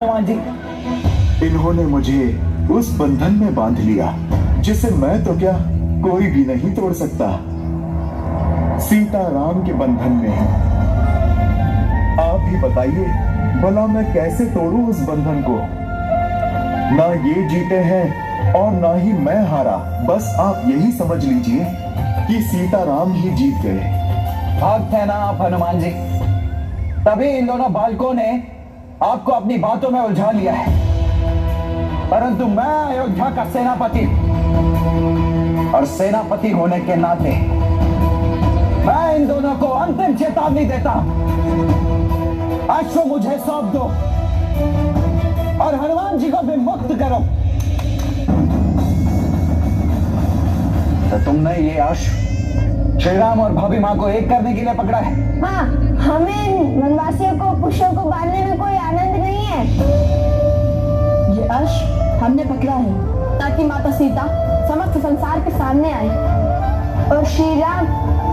जी। इन्होंने मुझे उस बंधन में बांध लिया जिसे मैं तो क्या कोई भी नहीं तोड़ सकता। सीता राम के बंधन में। आप ही बताइए भला मैं कैसे तोड़ूं उस बंधन को। ना ये जीते हैं और ना ही मैं हारा। बस आप यही समझ लीजिए कि सीता राम ही जीत गए। भक्त है ना आप हनुमान जी, तभी इन दोनों बालकों ने आपको अपनी बातों में उलझा लिया है। परंतु मैं अयोध्या का सेनापति और सेनापति होने के नाते मैं इन दोनों को अंतिम चेतावनी देता हूं। अश्व मुझे सौंप दो और हनुमान जी को भी मुक्त करो। तो तुमने ये अश्व श्री राम और भाभी माँ को एक करने के लिए पकड़ा है। हाँ, हमें वनवासियों को पुष्पों को बांधने में कोई आनंद नहीं है। ये अश्व हमने पकड़ा है ताकि माता सीता समस्त संसार के सामने आए और श्री राम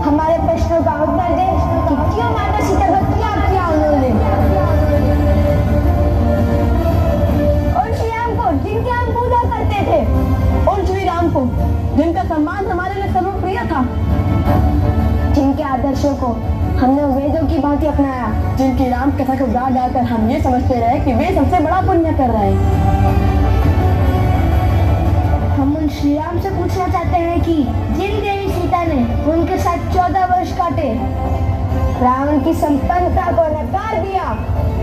हमारे प्रश्नों का उत्तर दे कि क्यों माता सीता को त्याग किया उन्होंने। और श्री राम को जिनकी हम पूजा करते थे, और श्री राम को जिनका सम्मान हमारे लिए सर्वप्रिय था, जिनके आदर्शों को हमने वेदों की भांति अपनाया, जिनकी राम कथा को गा गाकर हम ये समझते रहे कि वे सबसे बड़ा पुण्य कर रहे हैं। हम उन श्री राम से पूछना चाहते हैं कि जिन देवी सीता ने उनके साथ 14 वर्ष काटे, रावण की संपन्नता को नकार दिया,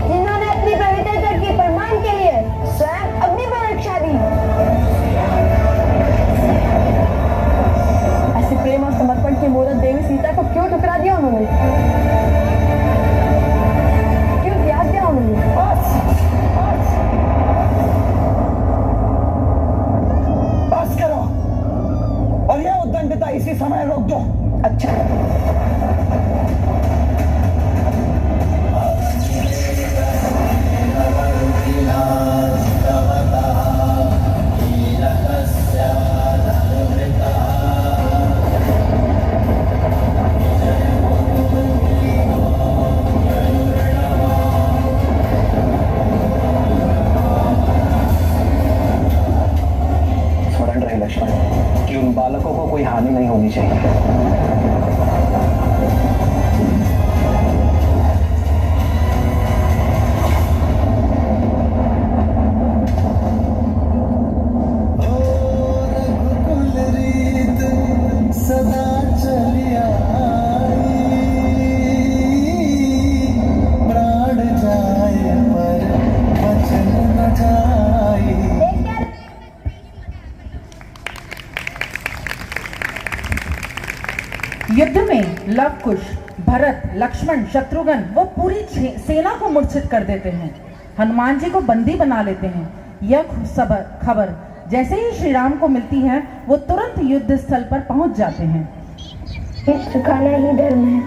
जिन्होंने अपनी पवित्रता के प्रमाण के लिए स्वयं अग्नि पर रक्षा दी, ऐसे प्रेम और समर्पण की मूर्त देवी सीता को क्यों ठुकरा दिया उन्होंने? क्यों त्याग दिया उन्होंने? बस करो और यह उद्दंडता इसी समय रोक दो। अच्छा, कि उन बालकों को कोई हानि नहीं होनी चाहिए। युद्ध में लव कुश, भरत, लक्ष्मण, शत्रुघ्न वो पूरी सेना को मूर्छित कर देते हैं। हनुमान जी को बंदी बना लेते हैं। यह खबर जैसे ही श्री राम को मिलती है वो तुरंत युद्ध स्थल पर पहुंच जाते हैं। युद्ध सिखाना ही धर्म है,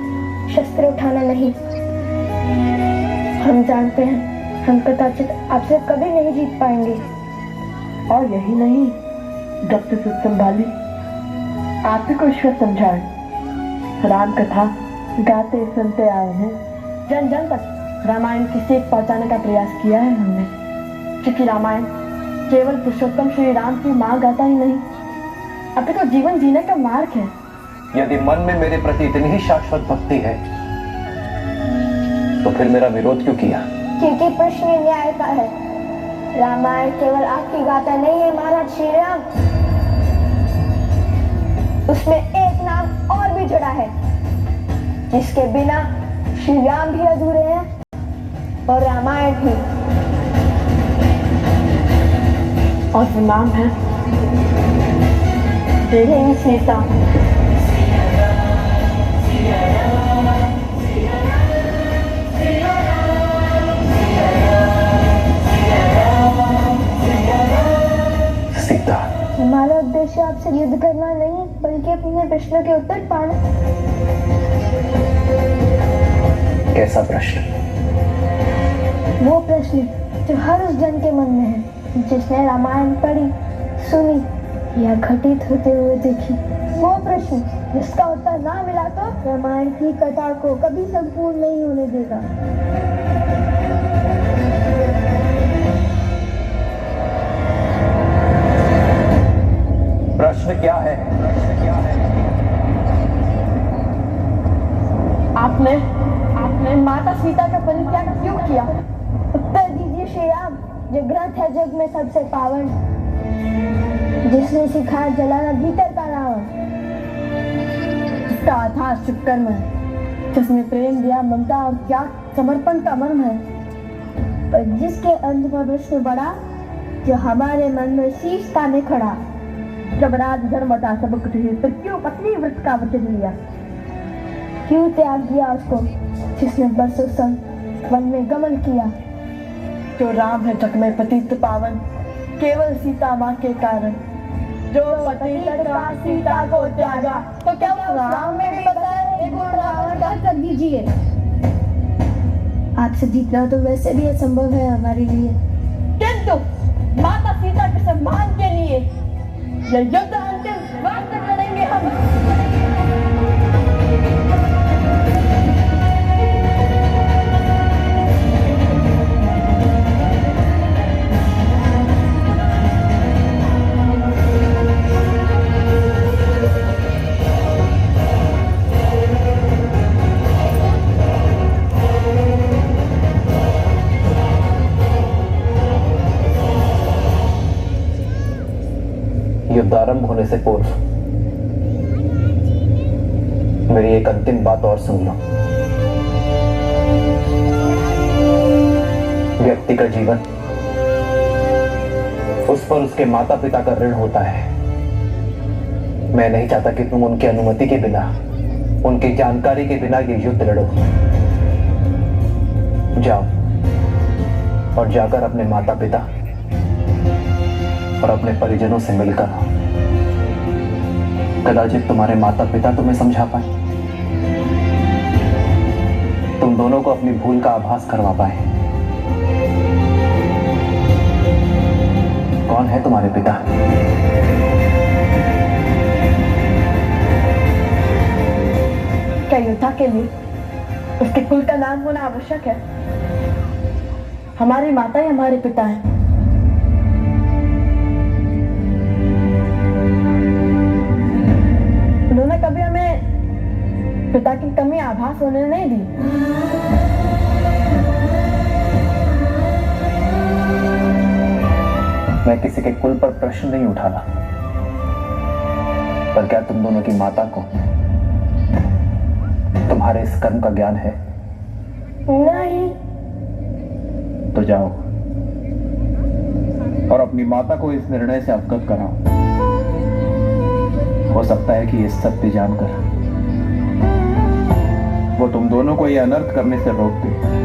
शस्त्र उठाना नहीं। हम जानते हैं हम कदाचित आपसे कभी नहीं जीत पाएंगे। और यही नहीं, जब से सुध संभाली आप ही को ईश्वर समझाए। राम कथा गाते सुनते आए हैं, जन जन तक रामायण की सीख पहुंचाने का प्रयास किया है हमने। क्योंकि रामायण केवल पुरुषोत्तम श्री राम की माँ गाथा ही नहीं, अपितु जीवन जीने का मार्ग है। यदि मन में मेरे प्रति इतनी ही शाश्वत भक्ति है तो फिर मेरा विरोध क्यों किया? क्योंकि प्रश्न न्याय का है। रामायण केवल आपकी गाथा नहीं है महाराज श्री राम, उसमें एक नाम और भी जुड़ा है जिसके बिना श्री राम भी अधूरे हैं और रामायण भी। और वो नाम है देवी सीता। सीता, हमारा उद्देश्य आपसे युद्ध करना नहीं बल्कि अपने प्रश्नों के उत्तर पाना। कैसा प्रश्न? वो प्रश्न जो हर उस जन के मन में है जिसने रामायण पढ़ी, सुनी या घटित होते हुए देखी। वो प्रश्न जिसका उत्तर ना मिला तो रामायण की कथा को कभी संपूर्ण नहीं होने देगा। जो ग्रंथ है जग में सबसे पावन, जिसने सिखाया जलाना भीतर का रावण, जिसका अथाह शुभकर्म है, जिसने प्रेम दिया ममता और त्याग समर्पण का मर्म है, पर जिसके अंत में विष्णु बढ़ा, जो हमारे मन में शीश ताने खड़ा। जब राज धर्म बता सब कुछ है, तो क्यों पत्नी व्रत का वचन लिया, क्यों त्याग दिया उसको जिसने बरसों संग वन में गमन किया। जो राम है जग में पतित पावन, केवल सीता माँ के कारण। जो पति तड़का सीता को त्यागा, तो क्या उस राम में भी बताया एक गुण रावण का। कर दीजिए, आपसे जीतना तो वैसे भी असंभव है हमारे लिए, किंतु माता सीता के सम्मान के लिए यह युद्ध अंतिम वक्त लड़ेंगे हम। युद्ध आरंभ होने से पूर्व मेरी एक अंतिम बात और सुन लो। व्यक्ति का जीवन उस पर उसके माता पिता का ऋण होता है। मैं नहीं चाहता कि तुम उनकी अनुमति के बिना, उनकी जानकारी के बिना ये युद्ध लड़ो। जाओ और जाकर अपने माता पिता और अपने परिजनों से मिलकर हो। कदाचित तुम्हारे माता पिता तुम्हें समझा पाए, तुम दोनों को अपनी भूल का आभास करवा पाए। कौन है तुम्हारे पिता? क्या योद्धा के लिए उसके कुल का नाम होना आवश्यक है? हमारी माता ही हमारे पिता हैं। उन्होंने कभी हमें पिता की कमी आभास होने नहीं दी। मैं किसी के कुल पर प्रश्न नहीं उठाना, पर क्या तुम दोनों की माता को तुम्हारे इस कर्म का ज्ञान है? नहीं। तो जाओ और अपनी माता को इस निर्णय से अवगत कराओ। हो सकता है कि ये सत्य जानकर वो तुम दोनों को ये अनर्थ करने से रोक दे।